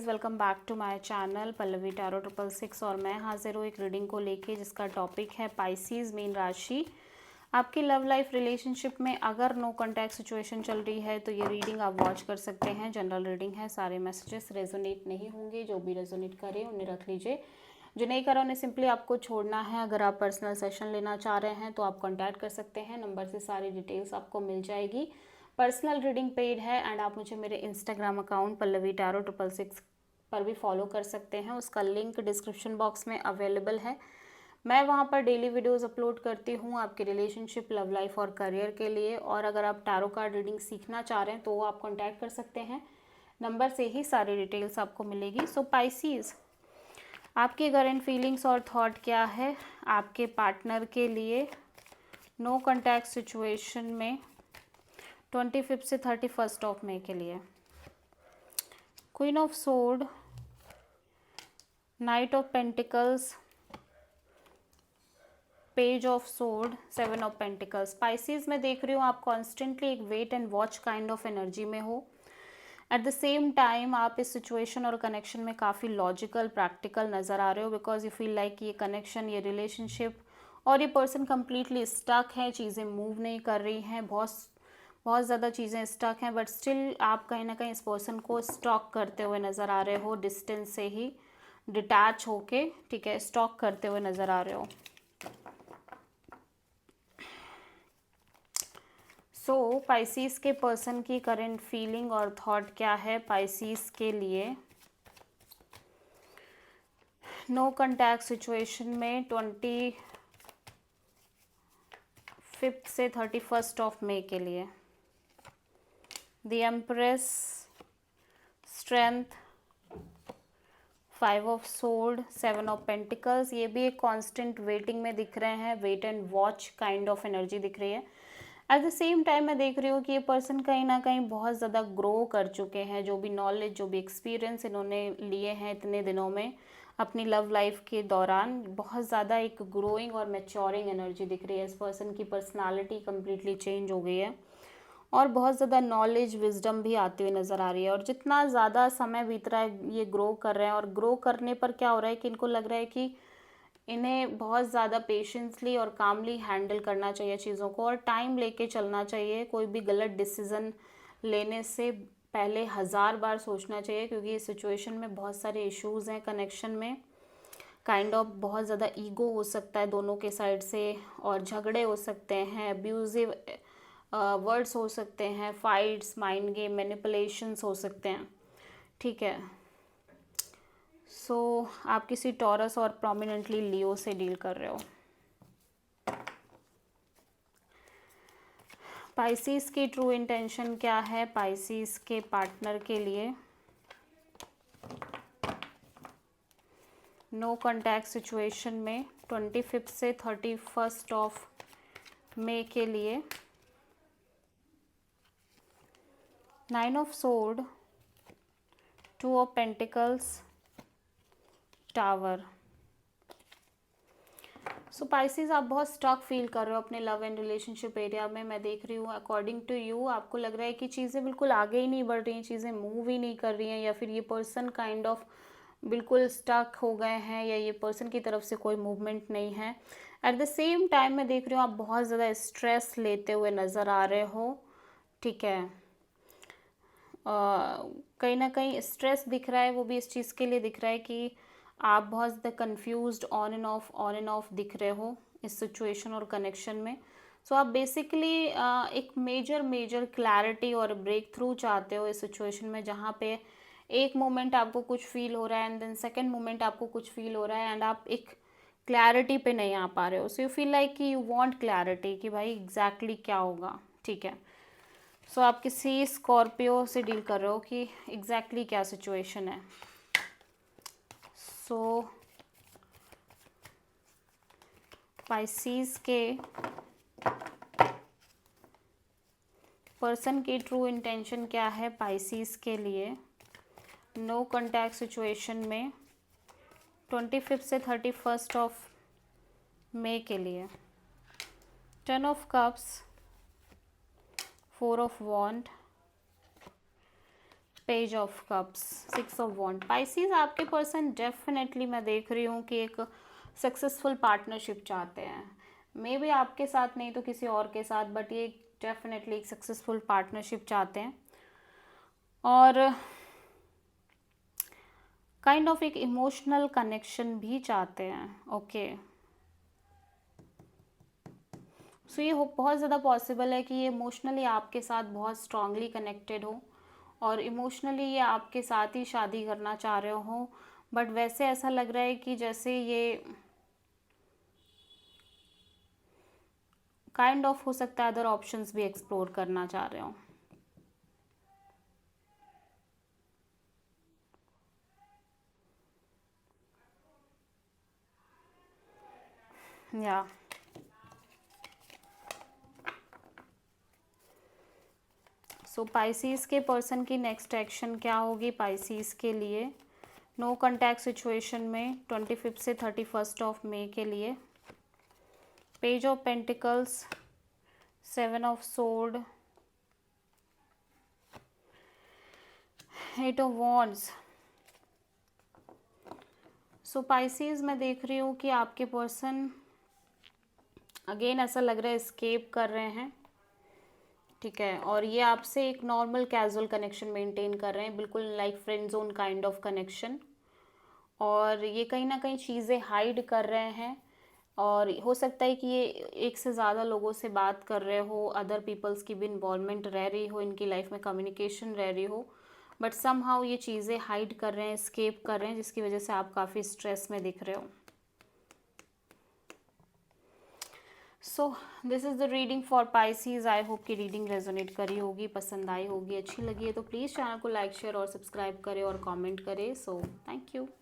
Welcome back to my channel Pallavi tarot 666 और मैं हाजिर हूँ एक रीडिंग को लेके जिसका टॉपिक है पाइसीज मीन राशि। आपकी लव लाइफ रिलेशनशिप में अगर नो कॉन्टैक्ट सिचुएशन चल रही है तो ये रीडिंग आप वॉच कर सकते हैं। जनरल रीडिंग है, सारे मैसेजेस रेजोनेट नहीं होंगे, जो भी रेजोनेट करे उन्हें रख लीजिए, जो नहीं करा उन्हें सिंपली आपको छोड़ना है। अगर आप पर्सनल सेशन लेना चाह रहे हैं तो आप कॉन्टैक्ट कर सकते हैं, नंबर से सारी डिटेल्स आपको मिल जाएगी। पर्सनल रीडिंग पेड है एंड आप मुझे मेरे इंस्टाग्राम अकाउंट पल्लवी टैरो 666 पर भी फॉलो कर सकते हैं, उसका लिंक डिस्क्रिप्शन बॉक्स में अवेलेबल है। मैं वहाँ पर डेली वीडियोस अपलोड करती हूँ आपके रिलेशनशिप, लव लाइफ और करियर के लिए। और अगर आप टैरो कार्ड रीडिंग सीखना चाह रहे हैं तो वो आप कॉन्टैक्ट कर सकते हैं, नंबर से ही सारी डिटेल्स आपको मिलेगी। सो पाइसीज, आपकी करंट फीलिंग्स और थॉट क्या है आपके पार्टनर के लिए नो कॉन्टैक्ट सिचुएशन में 25 से 31 ऑफ मई के लिए। Queen of sword, knight of pentacles, page of sword, 7 of pentacles. Pisces में देख रही हूँ आप कॉन्स्टेंटली एक wait and watch kind of energy में हो। एट द सेम टाइम आप इस सिचुएशन और कनेक्शन में काफ़ी लॉजिकल प्रैक्टिकल नज़र आ रहे हो, बिकॉज यू फील लाइक ये कनेक्शन, ये रिलेशनशिप और ये पर्सन कम्प्लीटली स्टक है, चीज़ें मूव नहीं कर रही हैं, बहुत ज़्यादा चीज़ें स्टक हैं, बट स्टिल आप कहीं ना कहीं इस पर्सन को स्टॉक करते हुए नज़र आ रहे हो, डिस्टेंस से ही डिटैच होके, ठीक है, स्टॉक करते हुए नज़र आ रहे हो। सो पाइसीज के पर्सन की करंट फीलिंग और थॉट क्या है पाइसीज के लिए नो कॉन्टैक्ट सिचुएशन में 25 से 31 ऑफ मई के लिए। The empress, strength, 5 of sword, 7 of pentacles. ये भी एक कांस्टेंट वेटिंग में दिख रहे हैं, wait and watch kind of energy दिख रही है। एट द सेम टाइम मैं देख रही हूँ कि ये पर्सन कहीं ना कहीं बहुत ज़्यादा ग्रो कर चुके हैं, जो भी नॉलेज, जो भी एक्सपीरियंस इन्होंने लिए हैं इतने दिनों में अपनी लव लाइफ के दौरान, बहुत ज़्यादा एक ग्रोइंग और मैच्योरिंग एनर्जी दिख रही है। इस पर्सन की पर्सनालिटी कम्प्लीटली चेंज हो गई है और बहुत ज़्यादा नॉलेज, विजडम भी आती हुई नज़र आ रही है। और जितना ज़्यादा समय बीत रहा है ये ग्रो कर रहे हैं, और ग्रो करने पर क्या हो रहा है कि इनको लग रहा है कि इन्हें बहुत ज़्यादा पेशेंसली और कामली हैंडल करना चाहिए चीज़ों को, और टाइम लेके चलना चाहिए। कोई भी गलत डिसीज़न लेने से पहले 1000 बार सोचना चाहिए, क्योंकि इस सिचुएशन में बहुत सारे इश्यूज़ हैं कनेक्शन में। काइंड ऑफ बहुत ज़्यादा ईगो हो सकता है दोनों के साइड से, और झगड़े हो सकते हैं, अब्यूजिव वर्ड्स हो सकते हैं, फाइट्स, माइंड गेम, मैनिपुलेशंस हो सकते हैं, ठीक है। सो आप किसी टॉरस और प्रोमिनेंटली लियो से डील कर रहे हो। पाइसीज की ट्रू इंटेंशन क्या है पाइसीज के पार्टनर के लिए नो कॉन्टैक्ट सिचुएशन में 25 से 31 ऑफ मई के लिए। 9 of sword, 2 of pentacles, tower. So Pisces, आप बहुत स्टक फील कर रहे हो अपने लव एंड रिलेशनशिप एरिया में। मैं देख रही हूँ अकॉर्डिंग टू यू आपको लग रहा है कि चीज़ें बिल्कुल आगे ही नहीं बढ़ रही हैं, चीज़ें मूव ही नहीं कर रही हैं, या फिर ये पर्सन काइंड ऑफ बिल्कुल स्टक हो गए हैं, या ये पर्सन की तरफ से कोई मूवमेंट नहीं है। एट द सेम टाइम मैं देख रही हूँ आप बहुत ज़्यादा स्ट्रेस लेते हुए नज़र आ रहे हो, ठीक है। कहीं ना कहीं स्ट्रेस दिख रहा है, वो भी इस चीज़ के लिए दिख रहा है कि आप बहुत ज़्यादा कन्फ्यूज्ड, ऑन एंड ऑफ दिख रहे हो इस सिचुएशन और कनेक्शन में। सो आप बेसिकली एक मेजर क्लैरिटी और ब्रेक थ्रू चाहते हो इस सिचुएशन में, जहाँ पे एक मोमेंट आपको कुछ फील हो रहा है एंड देन सेकेंड मोमेंट आपको कुछ फील हो रहा है, एंड आप एक क्लैरिटी पे नहीं आ पा रहे हो। सो यू फील लाइक कि यू वांट क्लैरिटी कि भाई एग्जैक्टली क्या होगा, ठीक है। सो आप किसी स्कॉर्पियो से डील कर रहे हो कि एग्जैक्टली क्या सिचुएशन है। सो पाइसीज के पर्सन की ट्रू इंटेंशन क्या है पाइसीज के लिए नो कॉन्टैक्ट सिचुएशन में 25 से 31 ऑफ मई के लिए। 10 of cups, 4 of wand, page of cups, 6 of wand. Pisces आपके पर्सन डेफिनेटली मैं देख रही हूँ कि एक सक्सेसफुल पार्टनरशिप चाहते हैं, मे बी आपके साथ नहीं तो किसी और के साथ, बट ये डेफिनेटली एक सक्सेसफुल पार्टनरशिप चाहते हैं और काइंड ऑफ एक इमोशनल कनेक्शन भी चाहते हैं। ओके, सो ये बहुत ज़्यादा पॉसिबल है कि ये इमोशनली आपके साथ बहुत स्ट्रांगली कनेक्टेड हो और इमोशनली ये आपके साथ ही शादी करना चाह रहे हो, बट वैसे ऐसा लग रहा है कि जैसे ये काइंड ऑफ हो सकता है अदर ऑप्शंस भी एक्सप्लोर करना चाह रहे हो। या सो पाइसीज के पर्सन की नेक्स्ट एक्शन क्या होगी पाइसीज के लिए नो कॉन्टैक्ट सिचुएशन में 25 से 31 ऑफ मई के लिए? Page of pentacles, 7 of sword, 8 of wands. So Pisces मैं देख रही हूँ कि आपके पर्सन अगेन ऐसा लग रहा है एस्केप कर रहे हैं, ठीक है, और ये आपसे एक नॉर्मल कैजुअल कनेक्शन मेंटेन कर रहे हैं, बिल्कुल like friend zone kind of connection, और ये कहीं ना कहीं चीज़ें हाइड कर रहे हैं और हो सकता है कि ये एक से ज़्यादा लोगों से बात कर रहे हो, अदर पीपल्स की भी इन्वॉल्वमेंट रह रही हो, इनकी लाइफ में कम्युनिकेशन रह रही हो, बट समहाउ ये चीज़ें हाइड कर रहे हैं, एस्केप कर रहे हैं, जिसकी वजह से आप काफ़ी स्ट्रेस में दिख रहे हो। So this is the reading for Pisces. I hope कि रीडिंग रेजोनेट करी होगी, पसंद आई होगी, अच्छी लगी है तो प्लीज़ चैनल को लाइक शेयर और सब्सक्राइब करें और कमेंट करें। So thank you.